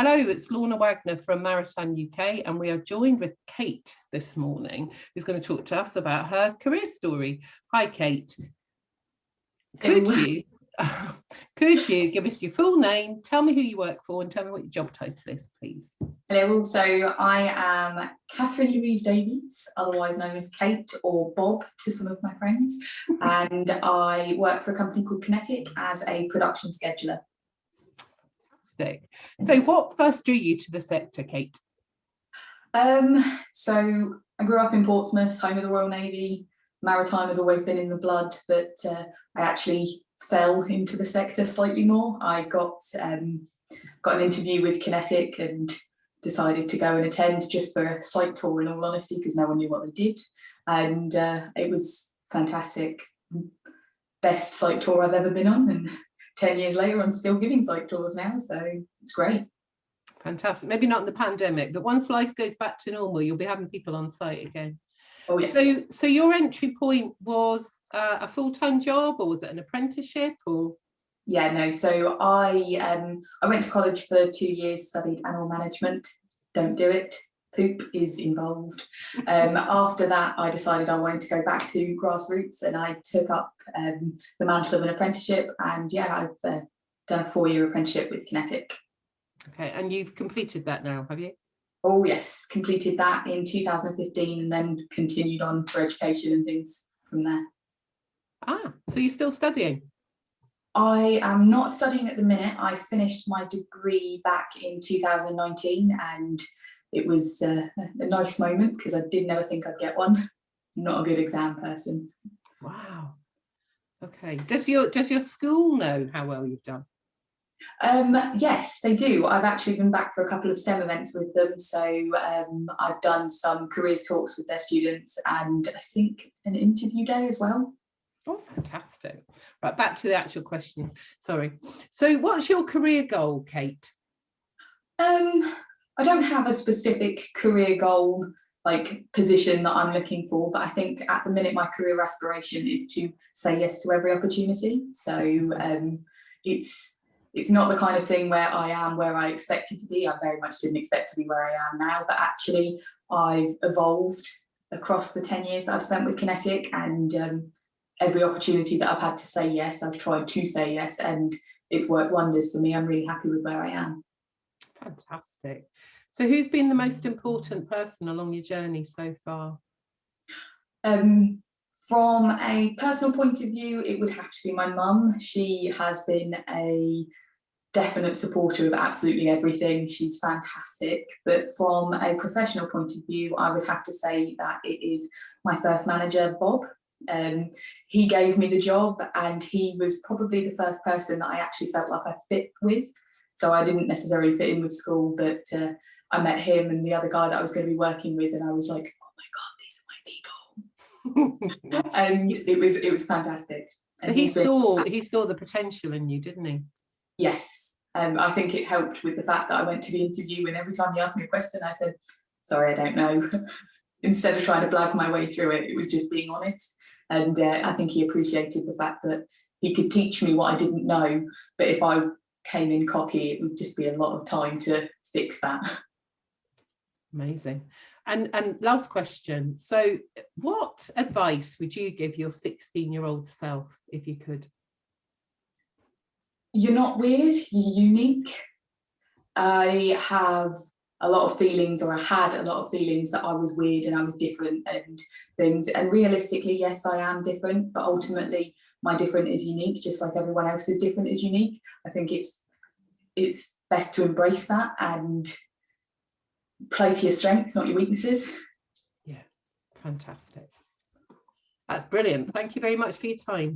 Hello, it's Lorna Wagner from Maritime UK, and we are joined with Kate this morning, who's going to talk to us about her career story. Hi, Kate. Could you give us your full name, tell me who you work for, and tell me what your job title is, please? Hello, so I am Catherine Louise Davies, otherwise known as Kate or Bob to some of my friends, and I work for a company called QinetiQ as a production scheduler. Fantastic. So what first drew you to the sector, Kate? So I grew up in Portsmouth, home of the Royal Navy. Maritime has always been in the blood, but I actually fell into the sector slightly more. I got an interview with QinetiQ and decided to go and attend just for a site tour, in all honesty, because no one knew what they did. And it was fantastic. Best site tour I've ever been on, and 10 years later I'm still giving site tours now, so it's great. Fantastic. Maybe not in the pandemic, but once life goes back to normal, you'll be having people on site again. Oh yes. So your entry point was a full-time job, or was it an apprenticeship, or? Yeah, no. So I went to college for 2 years, studied animal management. Don't do it. Poop is involved. After that, I decided I wanted to go back to grassroots, and I took up the mantle of an apprenticeship. And yeah, I've done a 4-year apprenticeship with QinetiQ. Okay, and you've completed that now, have you? Oh yes, completed that in 2015, and then continued on for education and things from there. Ah, so you're still studying? I am not studying at the minute. I finished my degree back in 2019, and it was a nice moment because I did never think I'd get one. I'm not a good exam person. Wow. Okay. Does your school know how well you've done? Yes, they do. I've actually been back for a couple of STEM events with them. So I've done some careers talks with their students, and I think an interview day as well. Oh, fantastic. Right, back to the actual questions. Sorry. So what's your career goal, Kate? I don't have a specific career goal, like position that I'm looking for, but I think at the minute my career aspiration is to say yes to every opportunity. So it's not the kind of thing where I am where I expected to be. I very much didn't expect to be where I am now, but actually I've evolved across the 10 years that I've spent with QinetiQ, and every opportunity that I've had to say yes, I've tried to say yes, and it's worked wonders for me. I'm really happy with where I am. Fantastic. So who's been the most important person along your journey so far? From a personal point of view, it would have to be my mum. She has been a definite supporter of absolutely everything. She's fantastic. But from a professional point of view, I would have to say that it is my first manager, Bob. He gave me the job, and he was probably the first person that I actually felt like I fit with. So I didn't necessarily fit in with school, but I met him and the other guy that I was going to be working with, and I was like, oh my God, these are my people. And it was fantastic. And he saw the potential in you, didn't he? Yes. I think it helped with the fact that I went to the interview, and every time he asked me a question, I said, sorry, I don't know. Instead of trying to blag my way through it, it was just being honest. And I think he appreciated the fact that he could teach me what I didn't know, but if I came in cocky, it would just be a lot of time to fix that. Amazing. And last question. So what advice would you give your 16-year-old self if you could? You're not weird, you're unique. I have a lot of feelings, or I had a lot of feelings that I was weird and I was different and things. And realistically, yes, I am different, but ultimately my different is unique, just like everyone else's different is unique. I think it's best to embrace that and play to your strengths, not your weaknesses. Yeah, fantastic. That's brilliant. Thank you very much for your time.